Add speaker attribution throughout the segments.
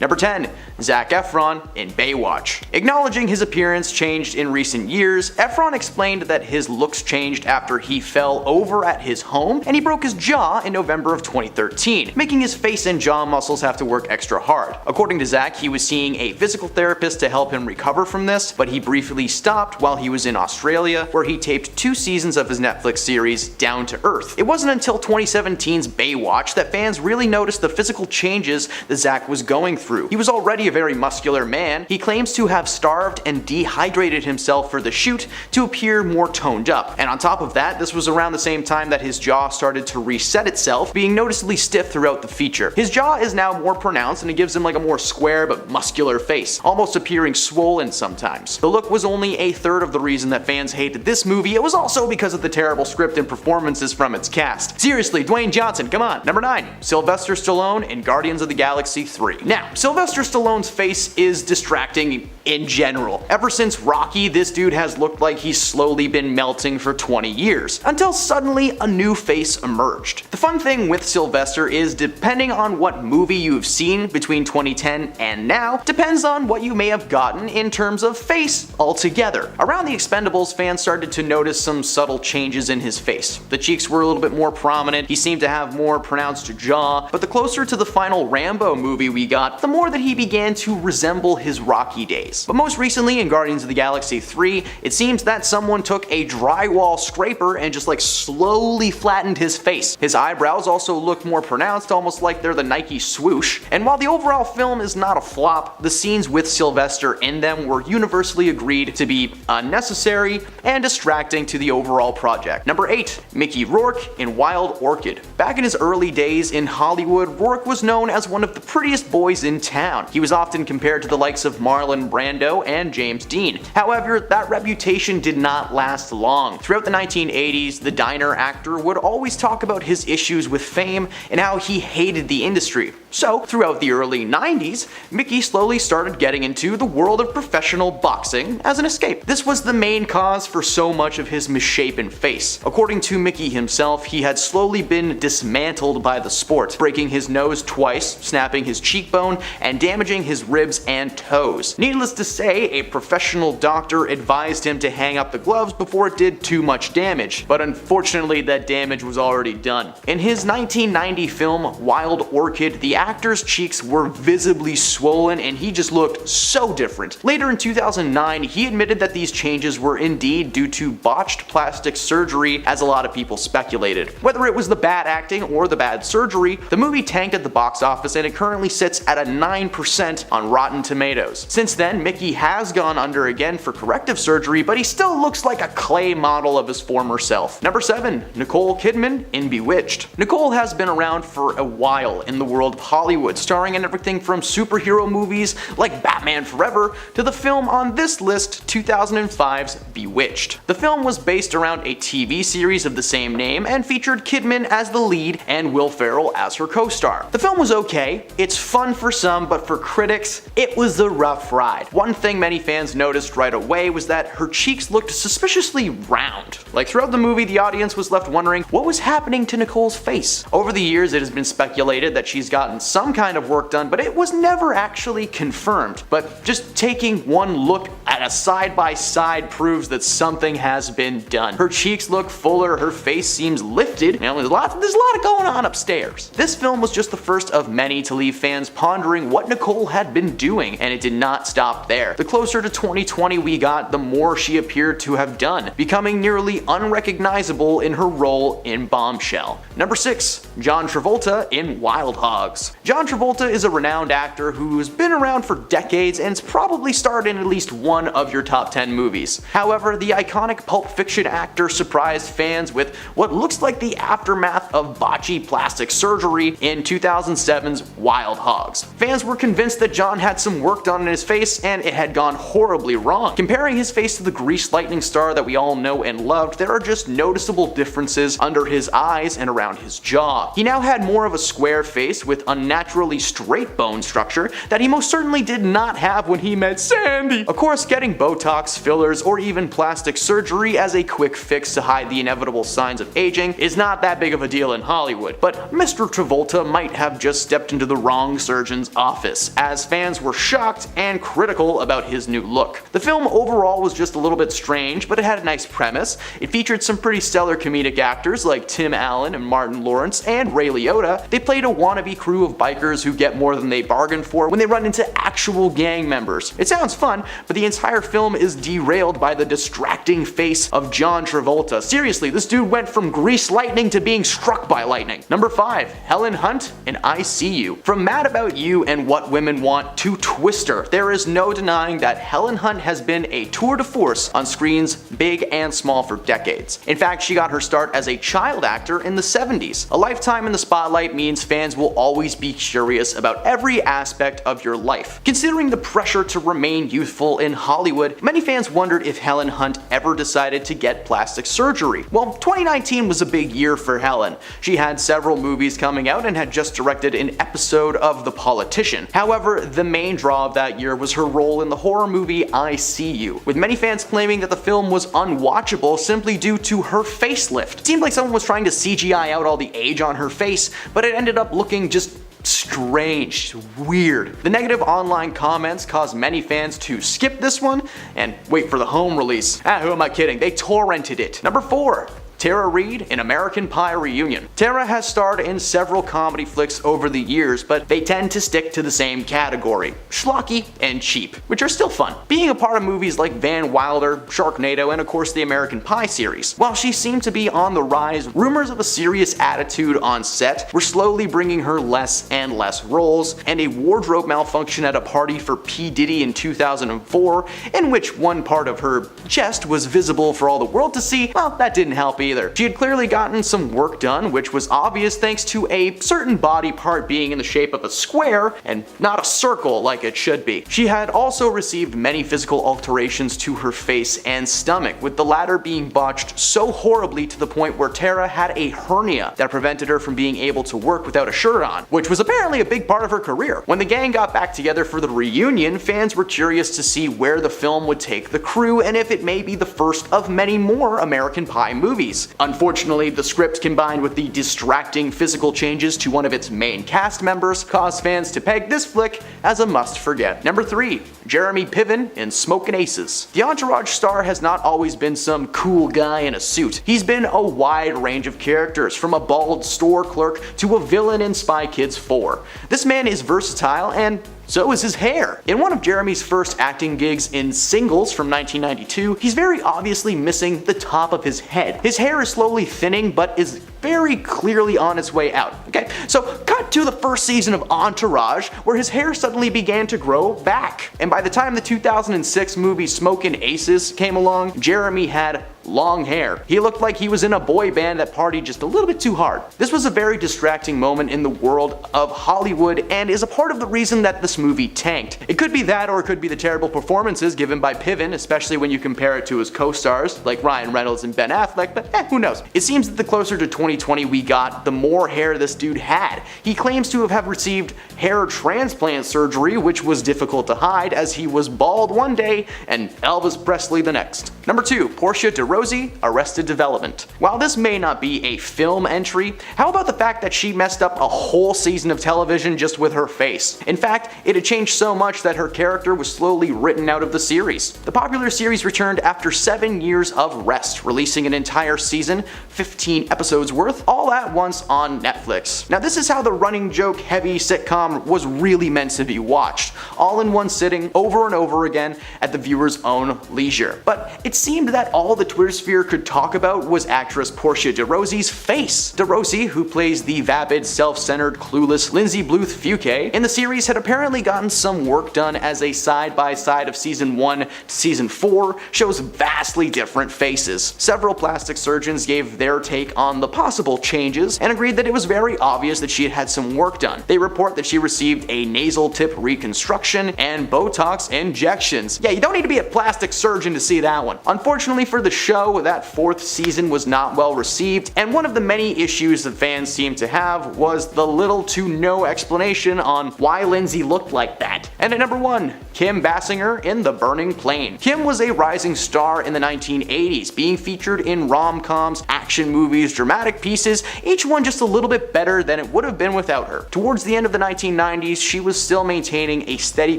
Speaker 1: Number 10. Zac Efron in Baywatch. Acknowledging his appearance changed in recent years, Efron explained that his looks changed after he fell over at his home and he broke his jaw in November of 2013, making his face and jaw muscles have to work extra hard. According to Zac, he was seeing a physical therapist to help him recover from this, but he briefly stopped while he was in Australia, where he taped 2 seasons of his Netflix series Down to Earth. It wasn't until 2017's Baywatch that fans really noticed the physical changes that Zac was going through. He was already a very muscular man. He claims to have starved and dehydrated himself for the shoot to appear more toned up. And on top of that, this was around the same time that his jaw started to reset itself, being noticeably stiff throughout the feature. His jaw is now more pronounced and it gives him like a more square but muscular face, almost appearing swollen sometimes. The look was only a third of the reason that fans hated this movie. It was also because of the terrible script and performances from its cast. Seriously, Dwayne Johnson, come on. Number 9. Sylvester Stallone in Guardians of the Galaxy 3. Now, Sylvester Stallone's face is distracting in general. Ever since Rocky, this dude has looked like he's slowly been melting for 20 years, until suddenly a new face emerged. The fun thing with Sylvester is, depending on what movie you've seen between 2010 and now, depends on what you may have gotten in terms of face altogether. Around The Expendables, fans started to notice some subtle changes in his face. The cheeks were a little bit more prominent, he seemed to have more pronounced jaw, but the closer to the final Rambo movie we got, the more that he began to resemble his Rocky days. But most recently in Guardians of the Galaxy 3, it seems that someone took a drywall scraper and just like slowly flattened his face. His eyebrows also look more pronounced, almost like they're the Nike swoosh. And while the overall film is not a flop, the scenes with Sylvester in them were universally agreed to be unnecessary and distracting to the overall project. Number 8. Mickey Rourke in Wild Orchid. Back in his early days in Hollywood, Rourke was known as one of the prettiest boys in town. He was often compared to the likes of Marlon Brando and James Dean. However, that reputation did not last long. Throughout the 1980s, the diner actor would always talk about his issues with fame and how he hated the industry. So, throughout the early 90s, Mickey slowly started getting into the world of professional boxing as an escape. This was the main cause for so much of his misshapen face. According to Mickey himself, he had slowly been dismantled by the sport, breaking his nose twice, snapping his cheekbone, and damaging his ribs and toes. Needless to say, a professional doctor advised him to hang up the gloves before it did too much damage, but unfortunately that damage was already done. In his 1990 film Wild Orchid, the actor's cheeks were visibly swollen and he just looked so different. Later in 2009, he admitted that these changes were indeed due to botched plastic surgery, as a lot of people speculated. Whether it was the bad acting or the bad surgery, the movie tanked at the box office and it currently sits at a 9% on Rotten Tomatoes. Since then, Mickey has gone under again for corrective surgery, but he still looks like a clay model of his former self. Number 7. Nicole Kidman in Bewitched. Nicole has been around for a while in the world of Hollywood, starring in everything from superhero movies like Batman Forever to the film on this list, 2005's Bewitched. The film was based around a TV series of the same name and featured Kidman as the lead and Will Ferrell as her co-star. The film was okay, it's fun for some, but for critics, it was a rough ride. One thing many fans noticed right away was that her cheeks looked suspiciously round. Like throughout the movie, the audience was left wondering what was happening to Nicole's face. Over the years, it has been speculated that she's gotten some kind of work done, but it was never actually confirmed. But just taking one look at a side-by-side proves that something has been done. Her cheeks look fuller, her face seems lifted, and there's a lot going on upstairs. This film was just the first of many to leave fans pondering what Nicole had been doing, and it did not stop there. The closer to 2020 we got, the more she appeared to have done, becoming nearly unrecognizable in her role in Bombshell. Number 6. John Travolta in Wild Hogs. John Travolta is a renowned actor who's been around for decades and has probably starred in at least one of your top 10 movies. However, the iconic Pulp Fiction actor surprised fans with what looks like the aftermath of botched plastic surgery in 2007's Wild Hogs. Fans were convinced that John had some work done in his face and it had gone horribly wrong. Comparing his face to the Grease lightning star that we all know and loved, there are just noticeable differences under his eyes and around his jaw. He now had more of a square face with unnaturally straight bone structure that he most certainly did not have when he met Sandy. Of course, getting Botox, fillers, or even plastic surgery as a quick fix to hide the inevitable signs of aging is not that big of a deal deal in Hollywood, but Mr. Travolta might have just stepped into the wrong surgeon's office, as fans were shocked and critical about his new look. The film overall was just a little bit strange, but it had a nice premise. It featured some pretty stellar comedic actors like Tim Allen and Martin Lawrence and Ray Liotta. They played a wannabe crew of bikers who get more than they bargained for when they run into actual gang members. It sounds fun, but the entire film is derailed by the distracting face of John Travolta. Seriously, this dude went from greased lightning to being struck by lightning. Number 5. Helen Hunt in I See You. From Mad About You and What Women Want to Twister, there is no denying that Helen Hunt has been a tour de force on screens big and small for decades. In fact, she got her start as a child actor in the 70s. A lifetime in the spotlight means fans will always be curious about every aspect of your life. Considering the pressure to remain youthful in Hollywood, many fans wondered if Helen Hunt ever decided to get plastic surgery. Well, 2019 was a big year for Helen. She had several movies coming out and had just directed an episode of The Politician. However, the main draw of that year was her role in the horror movie I See You, with many fans claiming that the film was unwatchable simply due to her facelift. It seemed like someone was trying to CGI out all the age on her face, but it ended up looking just strange, weird. The negative online comments caused many fans to skip this one and wait for the home release. Who am I kidding? They torrented it. Number 4. Tara Reid in American Pie Reunion. Tara has starred in several comedy flicks over the years, but they tend to stick to the same category: schlocky and cheap, which are still fun. Being a part of movies like Van Wilder, Sharknado, and of course the American Pie series. While she seemed to be on the rise, rumors of a serious attitude on set were slowly bringing her less and less roles, and a wardrobe malfunction at a party for P. Diddy in 2004, in which one part of her chest was visible for all the world to see, well, that didn't help either. She had clearly gotten some work done, which was obvious thanks to a certain body part being in the shape of a square and not a circle like it should be. She had also received many physical alterations to her face and stomach, with the latter being botched so horribly to the point where Tara had a hernia that prevented her from being able to work without a shirt on, which was apparently a big part of her career. When the gang got back together for the reunion, fans were curious to see where the film would take the crew and if it may be the first of many more American Pie movies. Unfortunately, the script combined with the distracting physical changes to one of its main cast members caused fans to peg this flick as a must-forget. Number 3. Jeremy Piven in Smokin' Aces. The Entourage star has not always been some cool guy in a suit. He's been a wide range of characters, from a bald store clerk to a villain in Spy Kids 4. This man is versatile, and so is his hair. In one of Jeremy's first acting gigs in Singles from 1992, he's very obviously missing the top of his head. His hair is slowly thinning, but is very clearly on its way out. Okay, so cut to the first season of Entourage, where his hair suddenly began to grow back. And by the time the 2006 movie Smokin' Aces came along, Jeremy had long hair. He looked like he was in a boy band that partied just a little bit too hard. This was a very distracting moment in the world of Hollywood and is a part of the reason that this movie tanked. It could be that, or it could be the terrible performances given by Piven, especially when you compare it to his co-stars like Ryan Reynolds and Ben Affleck, but who knows. It seems that the closer to 2020 we got, the more hair this dude had. He claims to have received hair transplant surgery, which was difficult to hide as he was bald one day and Elvis Presley the next. Number 2. Portia de Rossi, Arrested Development. While this may not be a film entry, how about the fact that she messed up a whole season of television just with her face? In fact, it had changed so much that her character was slowly written out of the series. The popular series returned after 7 years of rest, releasing an entire season, 15 episodes worth, all at once on Netflix. Now this is how the running joke heavy sitcom was really meant to be watched, all in one sitting over and over again at the viewer's own leisure. But it seemed that all the Twitter sphere could talk about was actress Portia de Rossi's face. De Rossi, who plays the vapid, self-centered, clueless Lindsay Bluth Fuquet in the series, had apparently gotten some work done, as a side-by-side of season 1 to season 4 shows vastly different faces. Several plastic surgeons gave their take on the possible changes and agreed that it was very obvious that she had had some work done. They report that she received a nasal tip reconstruction and Botox injections. Yeah, you don't need to be a plastic surgeon to see that one. Unfortunately for the show, that 4th season was not well received, and one of the many issues that fans seemed to have was the little to no explanation on why Lindsay looked like that. And at number 1, Kim Basinger in The Burning Plane. Kim was a rising star in the 1980s, being featured in rom-coms, action movies, dramatic pieces, each one just a little bit better than it would have been without her. Towards the end of the 1990s, she was still maintaining a steady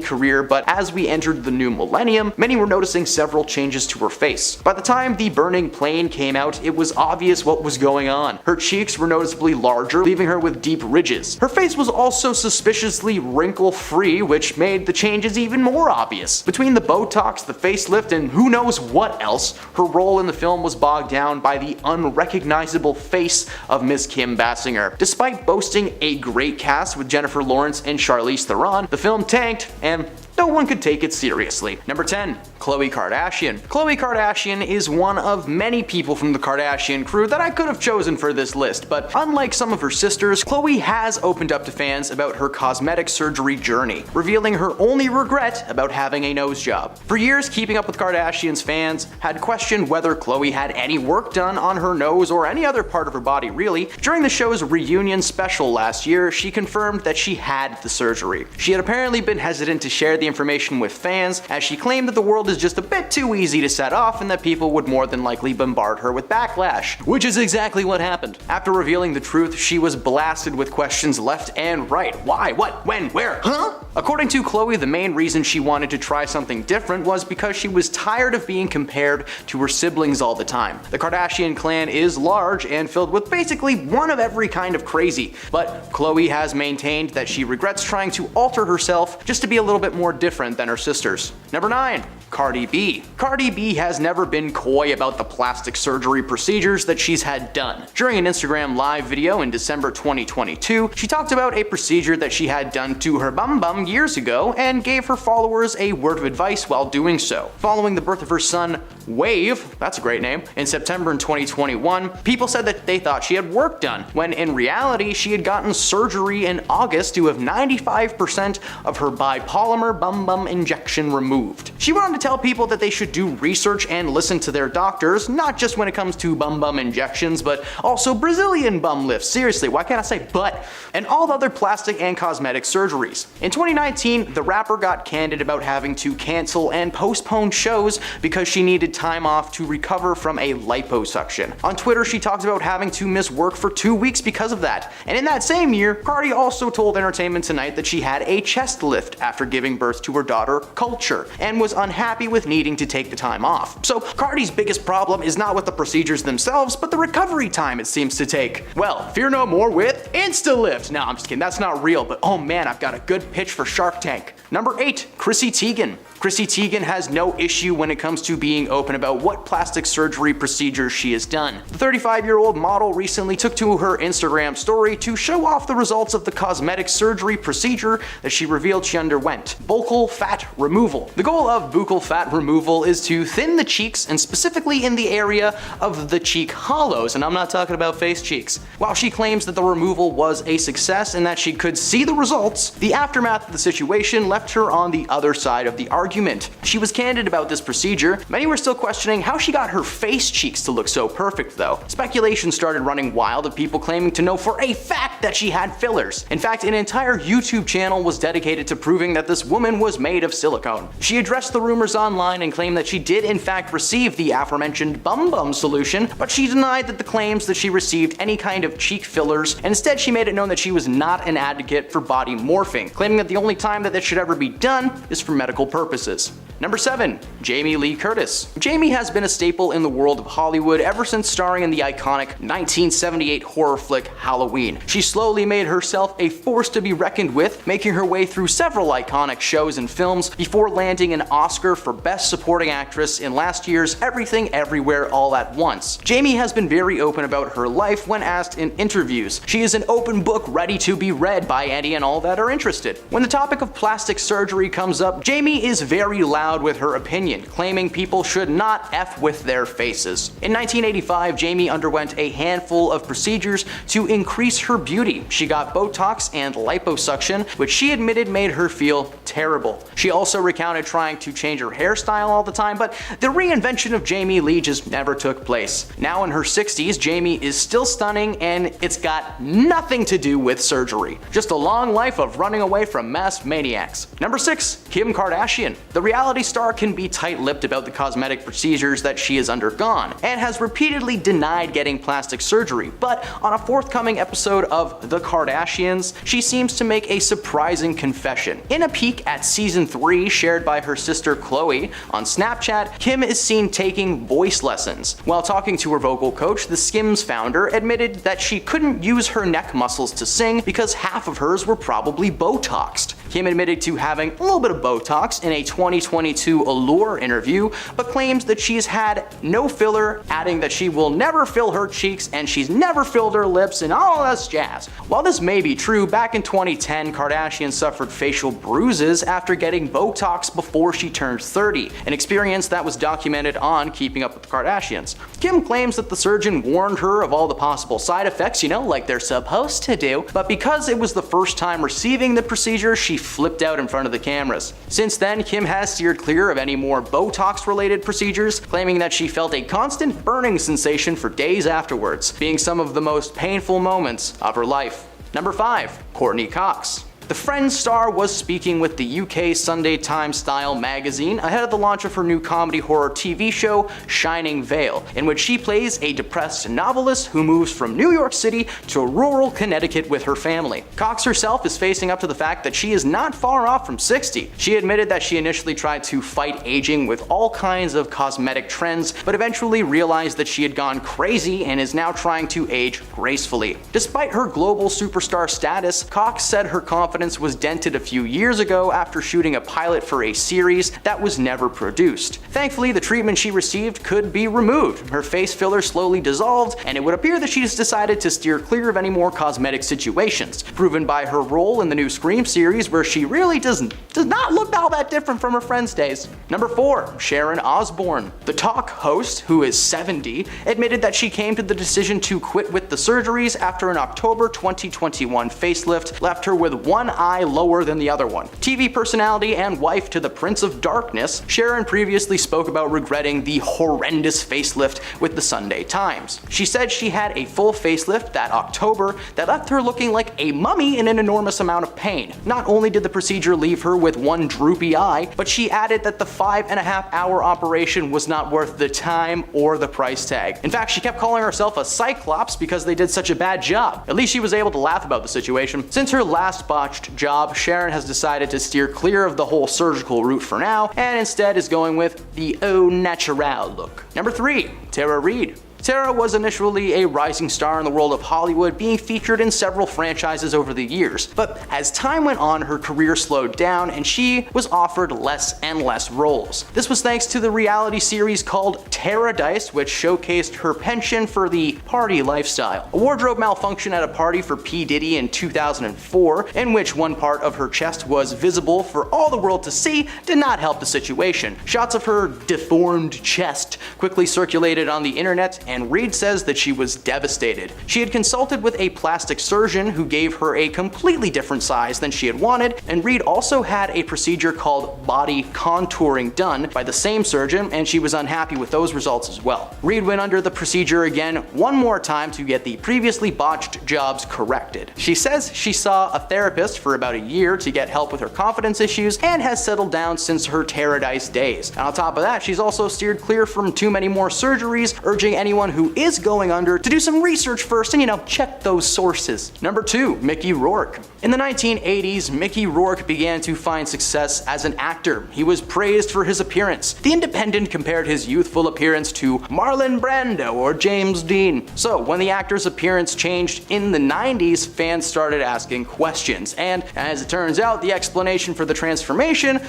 Speaker 1: career, but as we entered the new millennium, many were noticing several changes to her face. By the time The Burning Plane came out, it was obvious what was going on. Her cheeks were noticeably larger, leaving her with deep ridges. Her face was also suspiciously wrinkle-free, which made the changes even more obvious. Between the Botox, the facelift, and who knows what else, her role in the film was bogged down by the unrecognizable face of Miss Kim Basinger. Despite boasting a great cast with Jennifer Lawrence and Charlize Theron, the film tanked, and no one could take it seriously. Number 10. Khloe Kardashian. Khloe Kardashian is one of many people from the Kardashian crew that I could have chosen for this list, but unlike some of her sisters, Khloe has opened up to fans about her cosmetic surgery journey, revealing her only regret about having a nose job. For years, Keeping Up with Kardashian's fans had questioned whether Khloe had any work done on her nose or any other part of her body really. During the show's reunion special last year, she confirmed that she had the surgery. She had apparently been hesitant to share the information with fans, as she claimed that the world is just a bit too easy to set off and that people would more than likely bombard her with backlash, which is exactly what happened. After revealing the truth, she was blasted with questions left and right. Why? What? When? Where? Huh? According to Khloe, the main reason she wanted to try something different was because she was tired of being compared to her siblings all the time. The Kardashian clan is large and filled with basically one of every kind of crazy, but Khloe has maintained that she regrets trying to alter herself just to be a little bit more different than her sisters. Number 9. Cardi B. Cardi B has never been coy about the plastic surgery procedures that she's had done. During an Instagram live video in December 2022, she talked about a procedure that she had done to her bum years ago and gave her followers a word of advice while doing so. Following the birth of her son, Wave, that's a great name, in September in 2021, people said that they thought she had work done, when in reality she had gotten surgery in August to have 95% of her bipolymer bum injection removed. She went on to tell people that they should do research and listen to their doctors, not just when it comes to bum injections, but also Brazilian bum lifts. Seriously, why can't I say butt? And all the other plastic and cosmetic surgeries. In 2019, the rapper got candid about having to cancel and postpone shows because she needed time off to recover from a liposuction. On Twitter, she talked about having to miss work for 2 weeks because of that. And in that same year, Cardi also told Entertainment Tonight that she had a chest lift after giving birth to her daughter, Culture, and was unhappy with needing to take the time off. So Cardi's biggest problem is not with the procedures themselves, but the recovery time it seems to take. Well, fear no more with InstaLift. No, I'm just kidding, that's not real, but oh man, I've got a good pitch for Shark Tank. Number 8, Chrissy Teigen. Chrissy Teigen has no issue when it comes to being open about what plastic surgery procedures she has done. The 35-year-old model recently took to her Instagram story to show off the results of the cosmetic surgery procedure that she revealed she underwent: buccal fat removal. The goal of buccal fat removal is to thin the cheeks, and specifically in the area of the cheek hollows, and I'm not talking about face cheeks. While she claims that the removal was a success and that she could see the results, the aftermath of the situation left her on the other side of the argument. She was candid about this procedure. Many were still questioning how she got her face cheeks to look so perfect though. Speculation started running wild of people claiming to know for a fact that she had fillers. In fact, an entire YouTube channel was dedicated to proving that this woman was made of silicone. She addressed the rumors online and claimed that she did in fact receive the aforementioned bum solution, but she denied that the claims that she received any kind of cheek fillers, and instead she made it known that she was not an advocate for body morphing, claiming that the only time that should ever be done is for medical purposes. Number 7. Jamie Lee Curtis. Jamie has been a staple in the world of Hollywood ever since starring in the iconic 1978 horror flick Halloween. She slowly made herself a force to be reckoned with, making her way through several iconic shows and films before landing an Oscar for Best Supporting Actress in last year's Everything Everywhere All at Once. Jamie has been very open about her life when asked in interviews. She is an open book ready to be read by any and all that are interested. When the topic of plastic surgery comes up, Jamie is very loud loud with her opinion, claiming people should not F with their faces. In 1985, Jamie underwent a handful of procedures to increase her beauty. She got Botox and liposuction, which she admitted made her feel terrible. She also recounted trying to change her hairstyle all the time, but the reinvention of Jamie Lee just never took place. Now in her 60s, Jamie is still stunning, and it's got nothing to do with surgery. Just a long life of running away from masked maniacs. Number 6. Kim Kardashian. The reality star can be tight-lipped about the cosmetic procedures that she has undergone, and has repeatedly denied getting plastic surgery, but on a forthcoming episode of The Kardashians, she seems to make a surprising confession. In a peek at season 3 shared by her sister Chloe on Snapchat, Kim is seen taking voice lessons. While talking to her vocal coach, the Skims founder admitted that she couldn't use her neck muscles to sing because half of hers were probably Botoxed. Kim admitted to having a little bit of Botox in a 2022 Allure interview, but claims that she's had no filler, adding that she will never fill her cheeks and she's never filled her lips and all this jazz. While this may be true, back in 2010, Kardashian suffered facial bruises after getting Botox before she turned 30, an experience that was documented on Keeping Up with the Kardashians. Kim claims that the surgeon warned her of all the possible side effects, like they're supposed to do, but because it was the first time receiving the procedure, she flipped out in front of the cameras. Since then, Kim has steered clear of any more Botox-related procedures, claiming that she felt a constant burning sensation for days afterwards, being some of the most painful moments of her life. Number 5. Courtney Cox. The Friends star was speaking with the UK Sunday Times style magazine ahead of the launch of her new comedy horror TV show, Shining Vale, in which she plays a depressed novelist who moves from New York City to rural Connecticut with her family. Cox herself is facing up to the fact that she is not far off from 60. She admitted that she initially tried to fight aging with all kinds of cosmetic trends, but eventually realized that she had gone crazy and is now trying to age gracefully. Despite her global superstar status, Cox said her confidence was dented a few years ago after shooting a pilot for a series that was never produced. Thankfully, the treatment she received could be removed. Her face filler slowly dissolved, and it would appear that she's decided to steer clear of any more cosmetic situations, proven by her role in the new Scream series, where she really does not look all that different from her Friends days. Number 4. Sharon Osbourne. The talk host, who is 70, admitted that she came to the decision to quit with the surgeries after an October 2021 facelift left her with one eye lower than the other one. TV personality and wife to the Prince of Darkness, Sharon previously spoke about regretting the horrendous facelift with the Sunday Times. She said she had a full facelift that October that left her looking like a mummy in an enormous amount of pain. Not only did the procedure leave her with one droopy eye, but she added that the 5.5-hour operation was not worth the time or the price tag. In fact, she kept calling herself a cyclops because they did such a bad job. At least she was able to laugh about the situation. Since her last botched job, Sharon has decided to steer clear of the whole surgical route for now, and instead is going with the au naturel look. Number 3. Tara Reid. Tara was initially a rising star in the world of Hollywood, being featured in several franchises over the years, but as time went on, her career slowed down and she was offered less and less roles. This was thanks to the reality series called Paradise, which showcased her penchant for the party lifestyle. A wardrobe malfunction at a party for P. Diddy in 2004, in which one part of her chest was visible for all the world to see, did not help the situation. Shots of her deformed chest quickly circulated on the internet, and Reid says that she was devastated. She had consulted with a plastic surgeon who gave her a completely different size than she had wanted, and Reid also had a procedure called body contouring done by the same surgeon, and she was unhappy with those results as well. Reid went under the procedure again one more time to get the previously botched jobs corrected. She says she saw a therapist for about a year to get help with her confidence issues and has settled down since her Paradise days. And on top of that, she's also steered clear from too many more surgeries, urging anyone who is going under to do some research first and, check those sources. Number 2. Mickey Rourke. In the 1980s, Mickey Rourke began to find success as an actor. He was praised for his appearance. The Independent compared his youthful appearance to Marlon Brando or James Dean. So when the actor's appearance changed in the 90s, fans started asking questions, and as it turns out, the explanation for the transformation,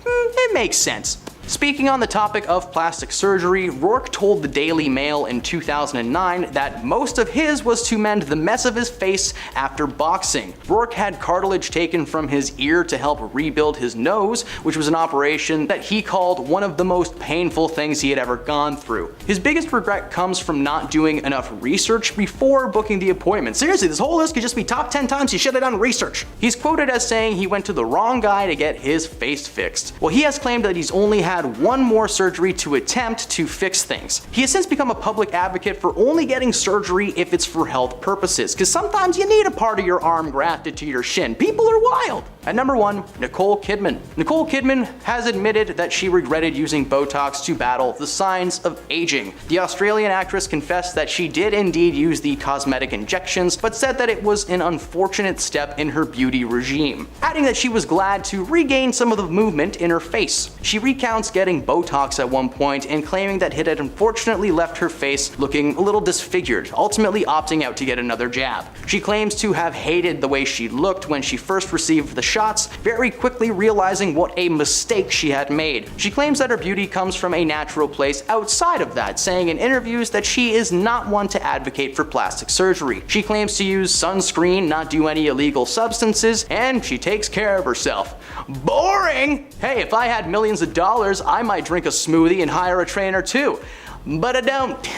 Speaker 1: it makes sense. Speaking on the topic of plastic surgery, Rourke told the Daily Mail in 2009 that most of his was to mend the mess of his face after boxing. Rourke had cartilage taken from his ear to help rebuild his nose, which was an operation that he called one of the most painful things he had ever gone through. His biggest regret comes from not doing enough research before booking the appointment. Seriously, this whole list could just be top 10 times he should have done research. He's quoted as saying he went to the wrong guy to get his face fixed. Well, he has claimed that he's only had one more surgery to attempt to fix things. He has since become a public advocate for only getting surgery if it's for health purposes, because sometimes you need a part of your arm grafted to your shin. People are wild. At number 1, Nicole Kidman. Nicole Kidman has admitted that she regretted using Botox to battle the signs of aging. The Australian actress confessed that she did indeed use the cosmetic injections, but said that it was an unfortunate step in her beauty regime, adding that she was glad to regain some of the movement in her face. She recounts getting Botox at one point and claiming that it had unfortunately left her face looking a little disfigured, ultimately opting out to get another jab. She claims to have hated the way she looked when she first received the shots, very quickly realizing what a mistake she had made. She claims that her beauty comes from a natural place outside of that, saying in interviews that she is not one to advocate for plastic surgery. She claims to use sunscreen, not do any illegal substances, and she takes care of herself. Boring! Hey, if I had millions of dollars, I might drink a smoothie and hire a trainer too. But I don't.